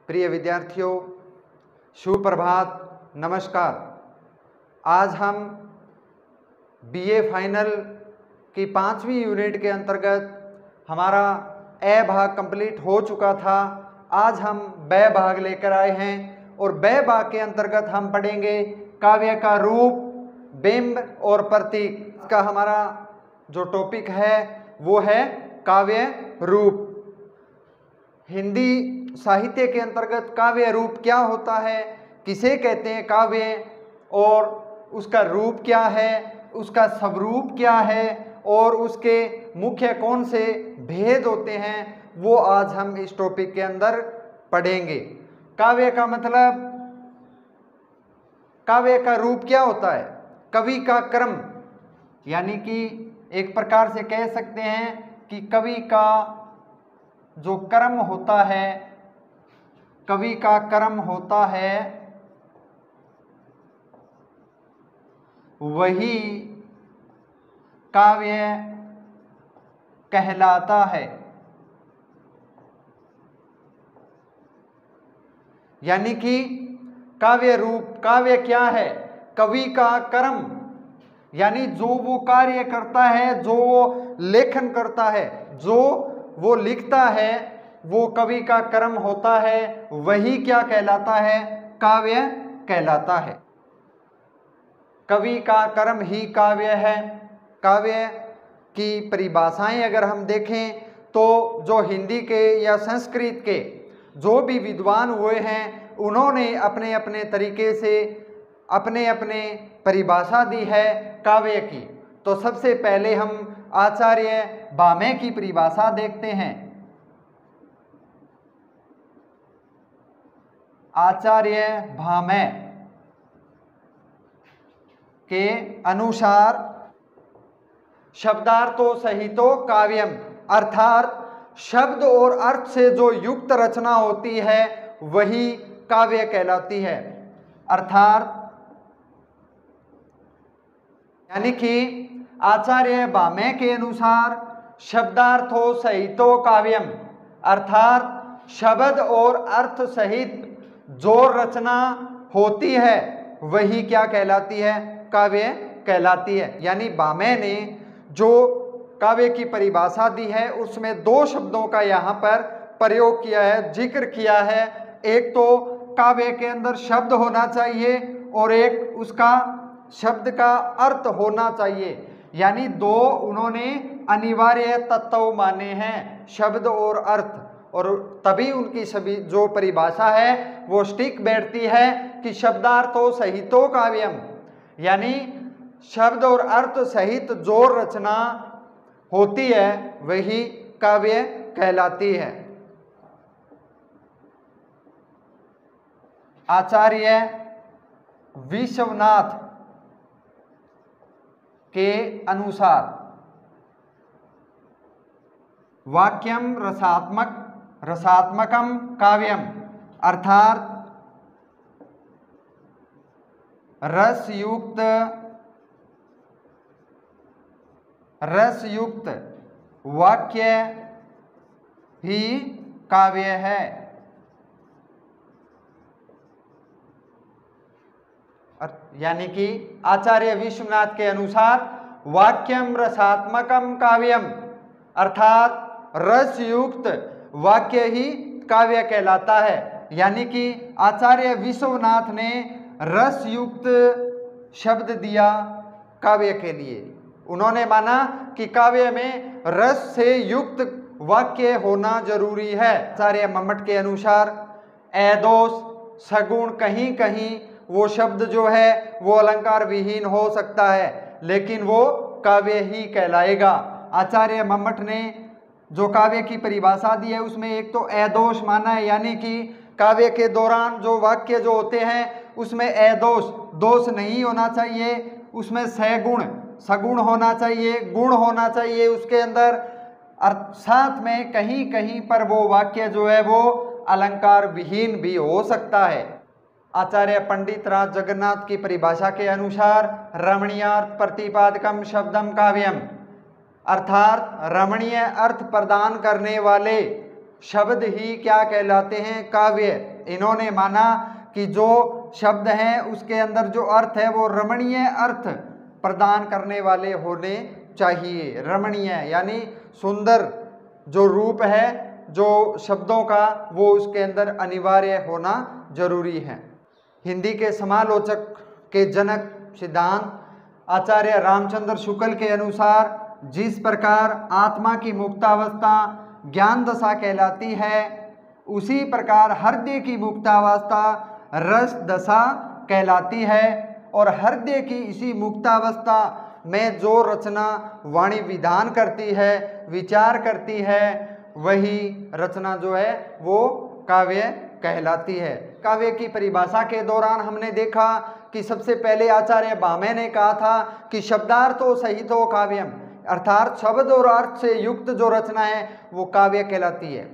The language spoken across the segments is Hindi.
प्रिय विद्यार्थियों, शुभ प्रभात, नमस्कार। आज हम बीए फाइनल की 5वीं यूनिट के अंतर्गत हमारा ए भाग कंप्लीट हो चुका था। आज हम ब भाग लेकर आए हैं और ब भाग के अंतर्गत हम पढ़ेंगे काव्य का रूप, बिंब और प्रतीक। का हमारा जो टॉपिक है वो है काव्य रूप। हिंदी साहित्य के अंतर्गत काव्य रूप क्या होता है, किसे कहते हैं काव्य, और उसका रूप क्या है, उसका स्वरूप क्या है और उसके मुख्य कौन से भेद होते हैं, वो आज हम इस टॉपिक के अंदर पढ़ेंगे। काव्य का मतलब, काव्य का रूप क्या होता है? कवि का क्रम, यानी कि एक प्रकार से कह सकते हैं कि कवि का जो क्रम होता है, कवि का क्रम होता है वही काव्य कहलाता है। यानी कि काव्य रूप, काव्य क्या है? कवि का क्रम, यानी जो वो कार्य करता है, जो वो लेखन करता है, जो वो लिखता है, वो कवि का क्रम होता है, वही क्या कहलाता है? काव्य कहलाता है। कवि का क्रम ही काव्य है। काव्य की परिभाषाएं अगर हम देखें तो जो हिंदी के या संस्कृत के जो भी विद्वान हुए हैं, उन्होंने अपने अपने तरीके से अपने अपने परिभाषा दी है काव्य की। तो सबसे पहले हम आचार्य भामे की परिभाषा देखते हैं। आचार्य भामे के अनुसार शब्दार्थो सहितो काव्यम, अर्थात शब्द और अर्थ से जो युक्त रचना होती है वही काव्य कहलाती है। अर्थात यानी कि आचार्य भामे के अनुसार शब्दार्थो सहितो काव्यम, अर्थात शब्द और अर्थ सहित जो रचना होती है वही क्या कहलाती है? काव्य कहलाती है। यानी भामे ने जो काव्य की परिभाषा दी है उसमें दो शब्दों का यहाँ पर प्रयोग किया है, जिक्र किया है। एक तो काव्य के अंदर शब्द होना चाहिए और एक उसका शब्द का अर्थ होना चाहिए। यानी दो उन्होंने अनिवार्य तत्व माने हैं, शब्द और अर्थ, और तभी उनकी सभी जो परिभाषा है वो स्टिक बैठती है कि शब्दार्थो सहितो काव्यम, यानी शब्द और अर्थ सहित जो रचना होती है वही काव्य कहलाती है। आचार्य विश्वनाथ के अनुसार वाक्यम रसात्मकम काव्यम, अर्थात रसयुक्त वाक्य ही काव्य है। यानी कि आचार्य विश्वनाथ के अनुसार वाक्यम रसात्मकम काव्यम, अर्थात रसयुक्त वाक्य ही काव्य कहलाता है। यानी कि आचार्य विश्वनाथ ने रसयुक्त शब्द दिया काव्य के लिए। उन्होंने माना कि काव्य में रस से युक्त वाक्य होना जरूरी है। आचार्य मम्मट के अनुसार एदोष, सगुण, कहीं कहीं वो शब्द जो है वो अलंकार विहीन हो सकता है, लेकिन वो काव्य ही कहलाएगा। आचार्य मम्मट ने जो काव्य की परिभाषा दी है उसमें एक तो एदोष माना है, यानी कि काव्य के दौरान जो वाक्य जो होते हैं उसमें एदोष, दोष नहीं होना चाहिए, उसमें सगुण होना चाहिए, गुण होना चाहिए उसके अंदर, और साथ में कहीं कहीं पर वो वाक्य जो है वो अलंकार विहीन भी हो सकता है। आचार्य पंडित राज जगन्नाथ की परिभाषा के अनुसार रमणीयार्थ प्रतिपादकम शब्दम काव्यम, अर्थात रमणीय अर्थ प्रदान करने वाले शब्द ही क्या कहलाते हैं, काव्य। इन्होंने माना कि जो शब्द हैं उसके अंदर जो अर्थ है वो रमणीय अर्थ प्रदान करने वाले होने चाहिए। रमणीय यानी सुंदर जो रूप है जो शब्दों का वो उसके अंदर अनिवार्य होना जरूरी है। हिंदी के समालोचक के जनक सिद्धांत आचार्य रामचंद्र शुक्ल के अनुसार जिस प्रकार आत्मा की मुक्तावस्था ज्ञान दशा कहलाती है, उसी प्रकार हृदय की मुक्तावस्था रस दशा कहलाती है। और हृदय की इसी मुक्तावस्था में जो रचना वाणी विधान करती है, विचार करती है, वही रचना जो है वो काव्य कहलाती है। काव्य की परिभाषा के दौरान हमने देखा कि सबसे पहले आचार्य भामे ने कहा था कि शब्दार्थो सहितो काव्यम, अर्थात शब्द और अर्थ से युक्त जो रचना है वो काव्य कहलाती है।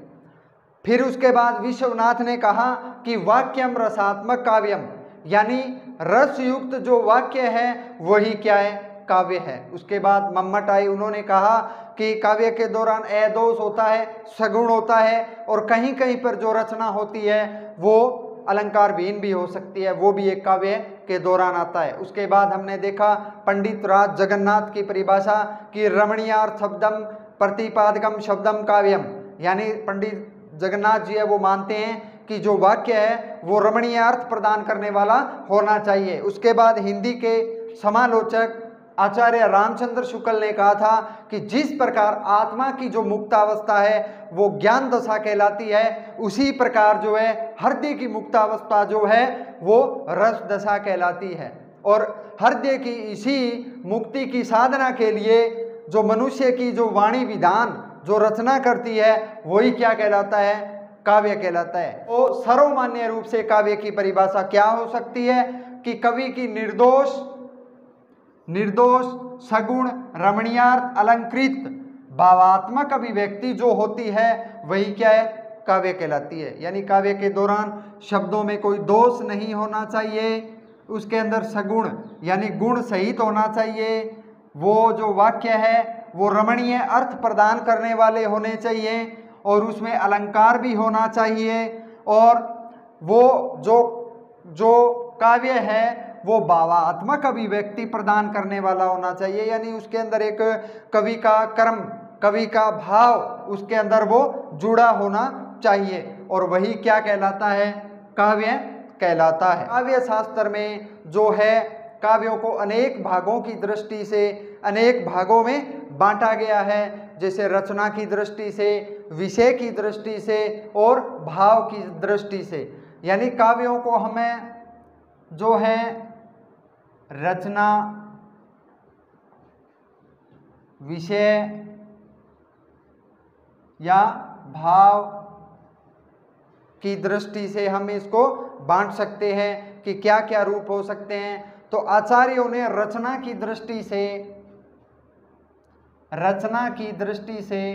फिर उसके बाद विश्वनाथ ने कहा कि वाक्यम रसात्मक काव्यम, यानी रस युक्त जो वाक्य है वही क्या है, काव्य है। उसके बाद मम्मट आई, उन्होंने कहा कि काव्य के दौरान अदोष होता है, सगुण होता है, और कहीं कहीं पर जो रचना होती है वो अलंकार विहीन भी हो सकती है, वो भी एक काव्य के दौरान आता है। उसके बाद हमने देखा पंडित राज जगन्नाथ की परिभाषा कि रमणीयार्थ शब्दम प्रतिपादकम शब्दम काव्यम, यानी पंडित जगन्नाथ जी है वो मानते हैं कि जो वाक्य है वो रमणीय अर्थ प्रदान करने वाला होना चाहिए। उसके बाद हिंदी के समालोचक आचार्य रामचंद्र शुक्ल ने कहा था कि जिस प्रकार आत्मा की जो मुक्तावस्था है वो ज्ञान दशा कहलाती है, उसी प्रकार जो है हृदय की मुक्तावस्था जो है वो रस दशा कहलाती है। और हृदय की इसी मुक्ति की साधना के लिए जो मनुष्य की जो वाणी विधान जो रचना करती है वही क्या कहलाता है, काव्य कहलाता है। तो सर्वमान्य रूप से काव्य की परिभाषा क्या हो सकती है कि कवि की निर्दोष सगुण रमणीयार्थ अलंकृत भावात्मक अभिव्यक्ति जो होती है वही क्या है, काव्य कहलाती है। यानी काव्य के दौरान शब्दों में कोई दोष नहीं होना चाहिए, उसके अंदर सगुण यानी गुण सहित होना चाहिए, वो जो वाक्य है वो रमणीय अर्थ प्रदान करने वाले होने चाहिए, और उसमें अलंकार भी होना चाहिए, और वो जो काव्य है वो भावात्मक अभिव्यक्ति प्रदान करने वाला होना चाहिए। यानी उसके अंदर एक कवि का कर्म, कवि का भाव उसके अंदर वो जुड़ा होना चाहिए, और वही क्या कहलाता है, काव्य कहलाता है। काव्य शास्त्र में जो है काव्यों को अनेक भागों की दृष्टि से अनेक भागों में बांटा गया है, जैसे रचना की दृष्टि से, विषय की दृष्टि से और भाव की दृष्टि से। यानी काव्यों को हमें जो है रचना, विषय या भाव की दृष्टि से हम इसको बांट सकते हैं कि क्या क्या रूप हो सकते हैं। तो आचार्यों ने रचना की दृष्टि से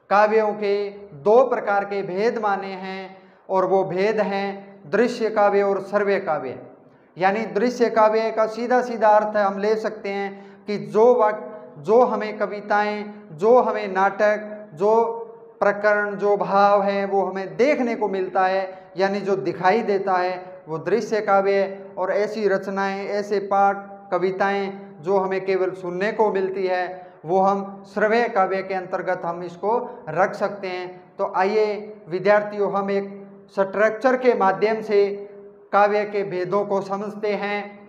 काव्यों के दो प्रकार के भेद माने हैं, और वो भेद हैं दृश्य काव्य और श्रव्य काव्य। यानी दृश्य काव्य का सीधा सीधा अर्थ हम ले सकते हैं कि जो हमें कविताएं, जो हमें नाटक, जो प्रकरण, जो भाव है वो हमें देखने को मिलता है, यानी जो दिखाई देता है वो दृश्य काव्य। और ऐसी रचनाएं, ऐसे पाठ, कविताएं जो हमें केवल सुनने को मिलती है वो हम श्रव्य काव्य के अंतर्गत हम इसको रख सकते हैं। तो आइए विद्यार्थियों, हम एक स्ट्रक्चर के माध्यम से काव्य के भेदों को समझते हैं।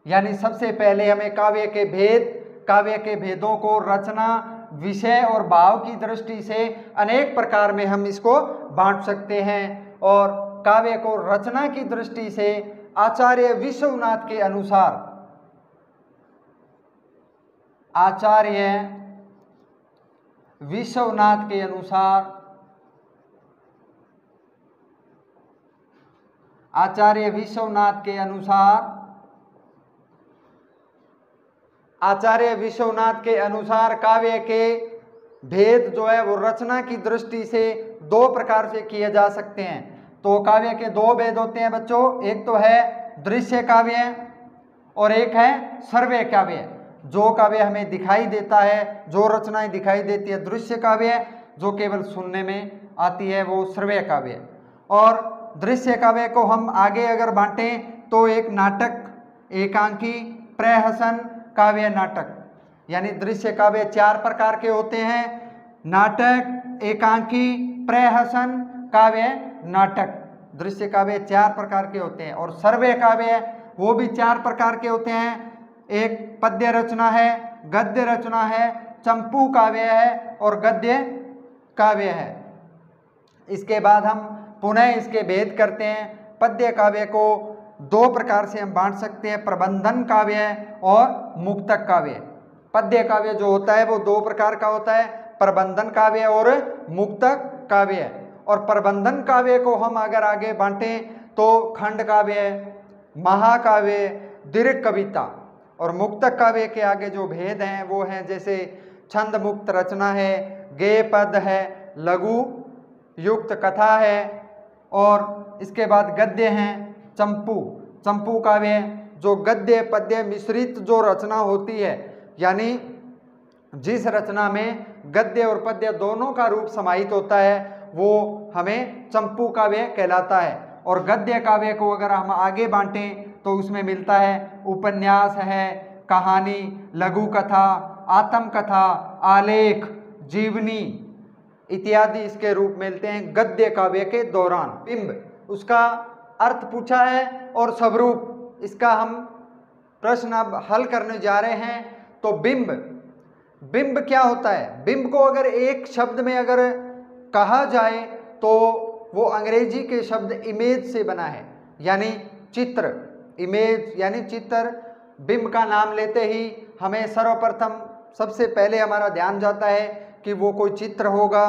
यानी सबसे पहले हमें काव्य के भेदों को रचना, विषय और भाव की दृष्टि से अनेक प्रकार में हम इसको बांट सकते हैं। और काव्य को रचना की दृष्टि से आचार्य विश्वनाथ के अनुसार काव्य के भेद जो है वो रचना की दृष्टि से दो प्रकार से किए जा सकते हैं। तो काव्य के दो भेद होते हैं बच्चों, एक तो है दृश्य काव्य और एक है श्रव्य काव्य। जो काव्य हमें दिखाई देता है, जो रचनाएं दिखाई देती है। दृश्य काव्य जो केवल सुनने में आती है वो श्रव्य काव्य। और दृश्य काव्य को हम आगे अगर बांटें तो एक नाटक, एकांकी, प्रहसन, काव्य, नाटक, यानी दृश्य काव्य 4 प्रकार के होते हैं। नाटक, एकांकी, प्रहसन, काव्य, नाटक। दृश्य काव्य 4 प्रकार के होते हैं। और श्रव्य काव्य वो भी 4 प्रकार के होते हैं। एक पद्य रचना है, गद्य रचना है, चंपू काव्य है और गद्य काव्य है। इसके बाद हम पुनः इसके भेद करते हैं। पद्य काव्य को 2 प्रकार से हम बांट सकते हैं, प्रबंधन काव्य और मुक्तक काव्य। पद्य काव्य जो होता है वो 2 प्रकार का होता है, प्रबंधन काव्य और मुक्तक काव्य। और प्रबंधन काव्य को हम अगर आगे बांटें तो खंड काव्य, महाकाव्य, दीर्घ कविता। और मुक्तक काव्य के आगे जो भेद हैं वो हैं जैसे छंद मुक्त रचना है, गेय पद है, लघु युक्त कथा है। और इसके बाद गद्य हैं चंपू। चंपू काव्य जो गद्य पद्य मिश्रित जो रचना होती है, यानी जिस रचना में गद्य और पद्य दोनों का रूप समाहित होता है वो हमें चंपू काव्य कहलाता है। और गद्य काव्य को अगर हम आगे बांटें तो उसमें मिलता है उपन्यास है, कहानी, लघु कथा, आत्म कथा, आलेख, जीवनी इत्यादि इसके रूप मिलते हैं गद्य काव्य के दौरान। बिंब उसका अर्थ पूछा है और स्वरूप, इसका हम प्रश्न अब हल करने जा रहे हैं। तो बिंब, बिंब क्या होता है? बिंब को अगर एक शब्द में अगर कहा जाए तो वो अंग्रेजी के शब्द इमेज से बना है, यानी चित्र। इमेज यानी चित्र। बिंब का नाम लेते ही हमें सर्वप्रथम सबसे पहले हमारा ध्यान जाता है कि वो कोई चित्र होगा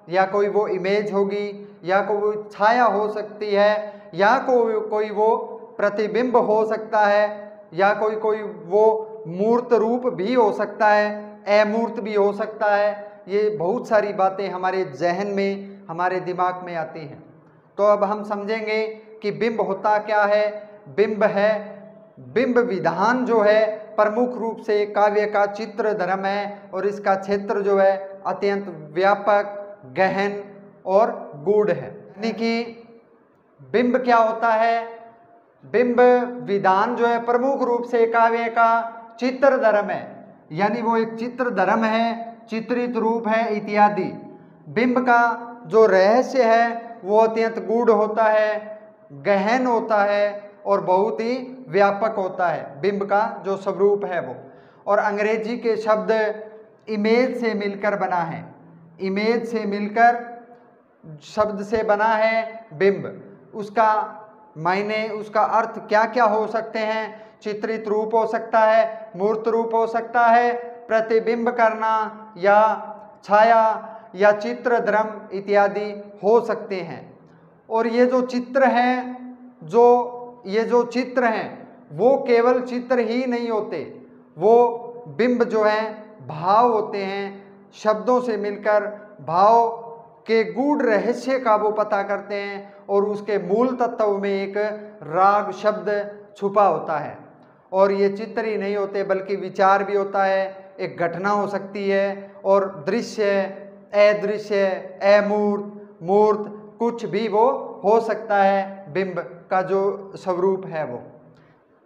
या कोई वो इमेज होगी या कोई छाया हो सकती है या कोई वो प्रतिबिंब हो सकता है या कोई वो मूर्त रूप भी हो सकता है, अमूर्त भी हो सकता है। ये बहुत सारी बातें हमारे जहन में, हमारे दिमाग में आती हैं। तो अब हम समझेंगे कि बिंब होता क्या है। बिंब है, बिंब विधान जो है प्रमुख रूप से काव्य का चित्र धर्म है और इसका क्षेत्र जो है अत्यंत व्यापक, गहन और गूढ़ है। यानी कि बिंब क्या होता है? बिंब विधान जो है प्रमुख रूप से काव्य का चित्र धर्म है, यानी वो एक चित्र धर्म है, चित्रित रूप है इत्यादि। बिंब का जो रहस्य है वो अत्यंत गूढ़ होता है, गहन होता है और बहुत ही व्यापक होता है। बिंब का जो स्वरूप है वो, और अंग्रेजी के शब्द इमेज से मिलकर बना है। इमेज से मिलकर शब्द से बना है बिंब। उसका मायने, उसका अर्थ क्या क्या हो सकते हैं? चित्रित रूप हो सकता है, मूर्त रूप हो सकता है, प्रतिबिंब करना या छाया या चित्र द्रम इत्यादि हो सकते हैं। और ये जो चित्र हैं, ये जो चित्र हैं वो केवल चित्र ही नहीं होते, वो बिंब जो है भाव होते हैं। शब्दों से मिलकर भाव के गूढ़ रहस्य का वो पता करते हैं और उसके मूल तत्व में एक राग शब्द छुपा होता है। और ये चित्र ही नहीं होते बल्कि विचार भी होता है, एक घटना हो सकती है और दृश्य, अदृश्य, अमूर्त, मूर्त कुछ भी वो हो सकता है। बिंब का जो स्वरूप है वो,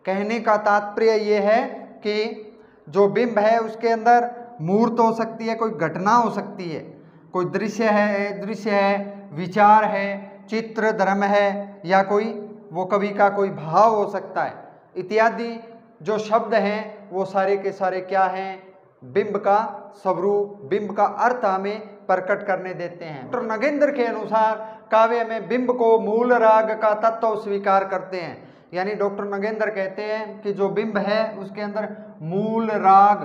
कहने का तात्पर्य ये है कि जो बिंब है उसके अंदर मूर्त हो सकती है, कोई घटना हो सकती है, कोई दृश्य है, अदृश्य है, विचार है, चित्र धर्म है या कोई वो कवि का कोई भाव हो सकता है इत्यादि। जो शब्द हैं वो सारे के सारे क्या हैं? बिंब का स्वरूप, बिंब का अर्थ हमें प्रकट करने देते हैं। डॉक्टर नगेंद्र के अनुसार काव्य में बिंब को मूल राग का तत्व स्वीकार करते हैं। यानी डॉक्टर नगेंद्र कहते हैं कि जो बिंब है उसके अंदर मूल राग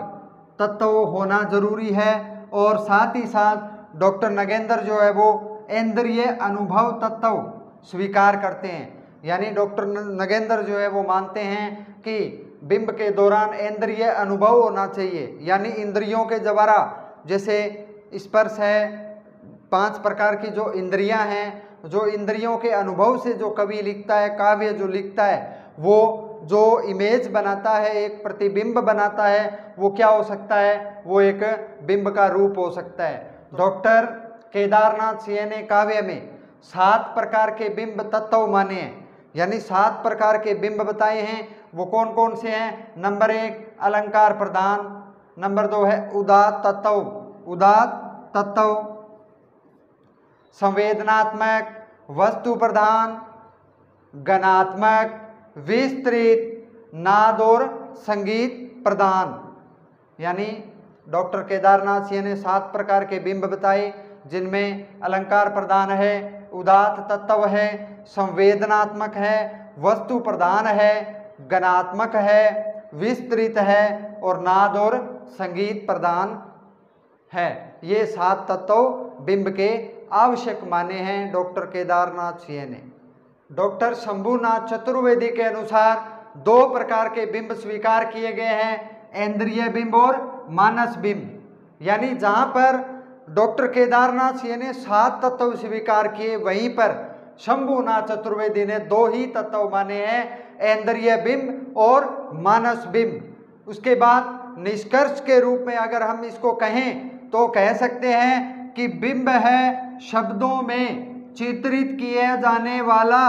तत्व होना जरूरी है और साथ ही साथ डॉक्टर नगेंद्र जो है वो इंद्रिय अनुभव तत्व स्वीकार करते हैं। यानी डॉक्टर नगेंद्र जो है वो मानते हैं कि बिंब के दौरान इंद्रिय अनुभव होना चाहिए, यानी इंद्रियों के द्वारा, जैसे स्पर्श है, 5 प्रकार की जो इंद्रियां हैं, जो इंद्रियों के अनुभव से जो कवि लिखता है, काव्य जो लिखता है वो जो इमेज बनाता है, एक प्रतिबिंब बनाता है, वो क्या हो सकता है? वो एक बिंब का रूप हो सकता है। डॉक्टर केदारनाथ सिंह ने काव्य में 7 प्रकार के बिंब तत्व माने हैं, यानी 7 प्रकार के बिंब बताए हैं। वो कौन कौन से हैं? नंबर 1 अलंकार प्रधान, नंबर 2 है उदात्त तत्व, उदात्त तत्व, संवेदनात्मक, वस्तु प्रधान, गणात्मक, विस्तृत, नाद और संगीत प्रधान। यानी डॉक्टर केदारनाथ सिंह ने 7 प्रकार के बिंब बताए, जिनमें अलंकार प्रधान है, उदात्त तत्व है, संवेदनात्मक है, वस्तु प्रधान है, गणात्मक है, विस्तृत है और नाद और संगीत प्रधान है। ये 7 तत्व बिंब के आवश्यक माने हैं डॉक्टर केदारनाथ सिंह ने। डॉक्टर शंभुनाथ चतुर्वेदी के अनुसार 2 प्रकार के बिंब स्वीकार किए गए हैं, इंद्रिय बिंब और मानस बिंब। यानी जहां पर डॉक्टर केदारनाथ सिंह ने 7 तत्व स्वीकार किए, वहीं पर शंभुनाथ चतुर्वेदी ने 2 ही तत्व माने हैं, इंद्रिय बिंब और मानस बिंब। उसके बाद निष्कर्ष के रूप में अगर हम इसको कहें तो कह सकते हैं कि बिंब है शब्दों में चित्रित किए जाने वाला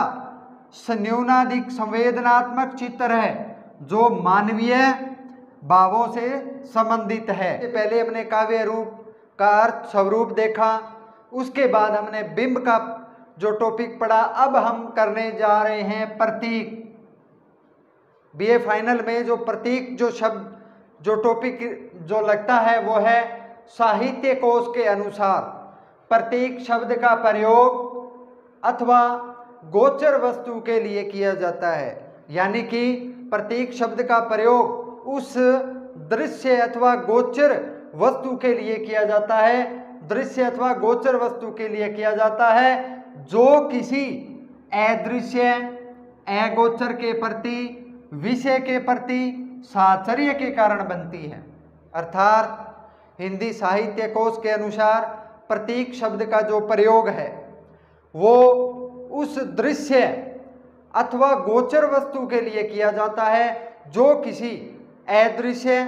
न्यूनाधिक संवेदनात्मक चित्र है, जो मानवीय भावों से संबंधित है। पहले हमने काव्य रूप का अर्थ स्वरूप देखा, उसके बाद हमने बिंब का जो टॉपिक पढ़ा। अब हम करने जा रहे हैं प्रतीक। बीए फाइनल में जो प्रतीक जो शब्द जो टॉपिक जो लगता है वो है साहित्य कोश के अनुसार प्रतीक शब्द का प्रयोग अथवा गोचर वस्तु के लिए किया जाता है। यानी कि प्रतीक शब्द का प्रयोग उस दृश्य अथवा गोचर वस्तु के लिए किया जाता है, दृश्य अथवा गोचर वस्तु के लिए किया जाता है जो किसी अदृश्य अगोचर के प्रति विषय के प्रति साहचर्य के कारण बनती है। अर्थात हिंदी साहित्य कोश के अनुसार प्रतीक शब्द का जो प्रयोग है वो उस दृश्य अथवा गोचर वस्तु के लिए किया जाता है जो किसी अदृश्य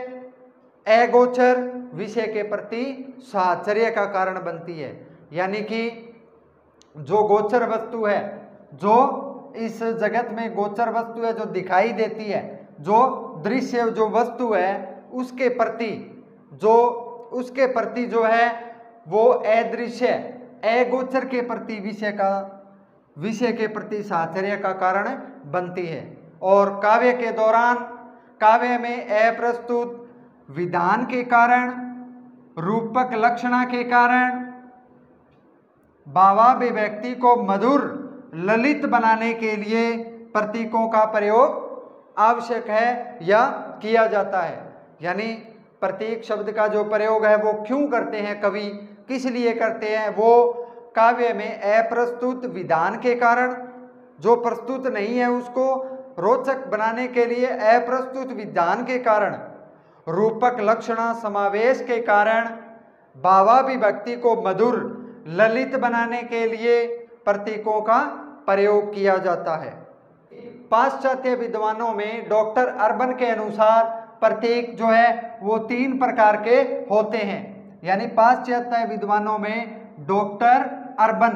अगोचर विषय के प्रति साहचर्य का कारण बनती है। यानी कि जो गोचर वस्तु है, जो इस जगत में गोचर वस्तु है, जो दिखाई देती है, जो दृश्य जो वस्तु है, उसके प्रति जो है वो अदृश्य अगोचर के प्रति विषय के प्रति साहचर्य का कारण बनती है। और काव्य के दौरान काव्य में अप्रस्तुत विधान के कारण, रूपक लक्षणा के कारण भावाभिव्यक्ति को मधुर ललित बनाने के लिए प्रतीकों का प्रयोग आवश्यक है या किया जाता है। यानी प्रतीक शब्द का जो प्रयोग है वो क्यों करते हैं कवि, किस लिए करते हैं? वो काव्य में अप्रस्तुत विधान के कारण, जो प्रस्तुत नहीं है उसको रोचक बनाने के लिए अप्रस्तुत विधान के कारण, रूपक लक्षणा समावेश के कारण, भावाभिव्यक्ति को मधुर ललित बनाने के लिए प्रतीकों का प्रयोग किया जाता है। पाश्चात्य विद्वानों में डॉक्टर अर्बन के अनुसार प्रतीक जो है वो 3 प्रकार के होते हैं। यानी पाश्चात्य विद्वानों में डॉक्टर अर्बन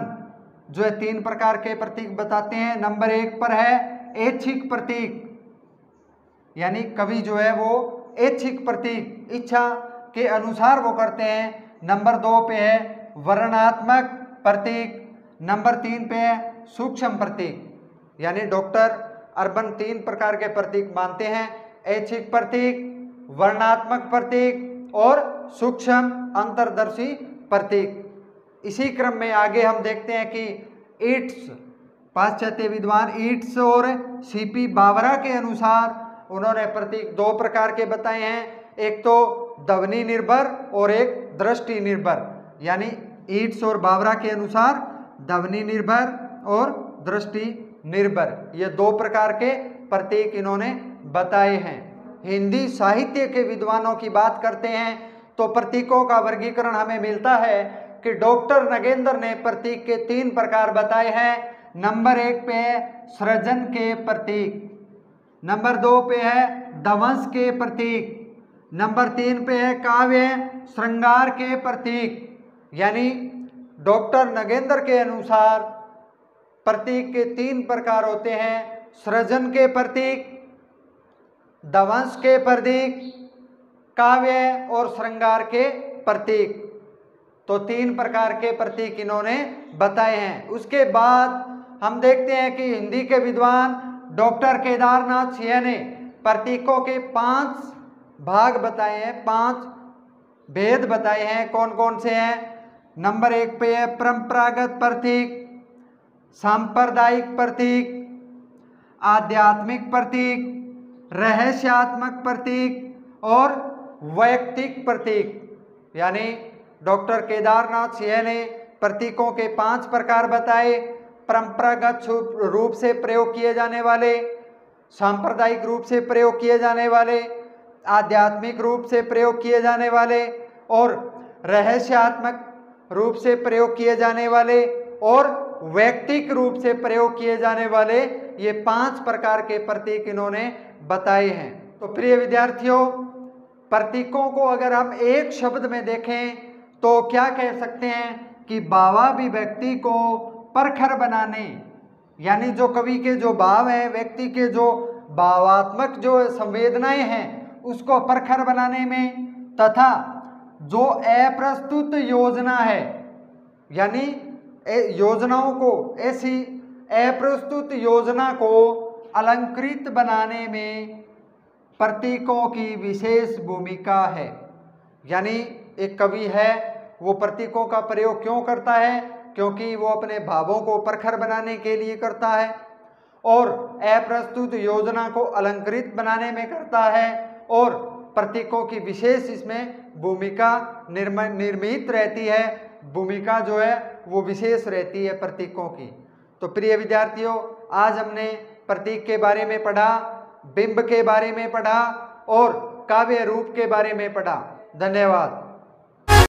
जो है 3 प्रकार के प्रतीक बताते हैं। नंबर 1 पर है ऐच्छिक प्रतीक, यानी कवि जो है वो ऐच्छिक प्रतीक इच्छा के अनुसार वो करते हैं। नंबर 2 पे है वर्णनात्मक प्रतीक, नंबर 3 पे है सूक्ष्म प्रतीक। यानी डॉक्टर अर्बन 3 प्रकार के प्रतीक मानते हैं, ऐच्छिक प्रतीक, वर्णनात्मक प्रतीक और सूक्ष्म अंतर्दर्शी प्रतीक। इसी क्रम में आगे हम देखते हैं कि ईट्स, पाश्चात्य विद्वान ईट्स और सीपी बावरा के अनुसार उन्होंने प्रतीक 2 प्रकार के बताए हैं, एक तो ध्वनि निर्भर और एक दृष्टि निर्भर। यानी ईट्स और बावरा के अनुसार ध्वनि निर्भर और दृष्टि निर्भर, ये 2 प्रकार के प्रतीक इन्होंने बताए हैं। हिंदी साहित्य के विद्वानों की बात करते हैं तो प्रतीकों का वर्गीकरण हमें मिलता है कि डॉक्टर नगेंद्र ने प्रतीक के 3 प्रकार बताए हैं। नंबर 1 पे सृजन के प्रतीक, नंबर 2 पे है दवंश के प्रतीक, नंबर 3 पे है काव्य श्रृंगार के प्रतीक। यानी डॉक्टर नगेंद्र के अनुसार प्रतीक के 3 प्रकार होते हैं, सृजन के प्रतीक, दवंश के प्रतीक, काव्य और श्रृंगार के प्रतीक। तो 3 प्रकार के प्रतीक इन्होंने बताए हैं। उसके बाद हम देखते हैं कि हिंदी के विद्वान डॉक्टर केदारनाथ सिंह ने प्रतीकों के 5 भाग बताए हैं, 5 भेद बताए हैं। कौन कौन से हैं? नंबर 1 पे है परंपरागत प्रतीक, सांप्रदायिक प्रतीक, आध्यात्मिक प्रतीक, रहस्यात्मक प्रतीक और वैयक्तिक प्रतीक। यानी डॉक्टर केदारनाथ सिंह ने प्रतीकों के 5 प्रकार बताए, परंपरागत रूप से प्रयोग किए जाने वाले, सांप्रदायिक रूप से प्रयोग किए जाने वाले, आध्यात्मिक रूप से प्रयोग किए जाने वाले और रहस्यात्मक रूप से प्रयोग किए जाने वाले और वैयक्तिक रूप से प्रयोग किए जाने वाले, ये 5 प्रकार के प्रतीक इन्होंने बताए हैं। तो प्रिय विद्यार्थियों, प्रतीकों को अगर हम एक शब्द में देखें तो क्या कह सकते हैं कि भावाभिव्यक्ति को प्रखर बनाने, यानी जो कवि के जो भाव हैं, व्यक्ति के जो भावात्मक जो संवेदनाएं हैं, उसको प्रखर बनाने में, तथा जो अप्रस्तुत योजना है, यानी योजनाओं को, ऐसी अप्रस्तुत योजना को अलंकृत बनाने में प्रतीकों की विशेष भूमिका है। यानी एक कवि है, वो प्रतीकों का प्रयोग क्यों करता है? क्योंकि वो अपने भावों को प्रखर बनाने के लिए करता है और अप्रस्तुत योजना को अलंकृत बनाने में करता है, और प्रतीकों की विशेष इसमें भूमिका निर्मित रहती है, भूमिका जो है वो विशेष रहती है प्रतीकों की। तो प्रिय विद्यार्थियों, आज हमने प्रतीक के बारे में पढ़ा, बिंब के बारे में पढ़ा और काव्य रूप के बारे में पढ़ा। धन्यवाद।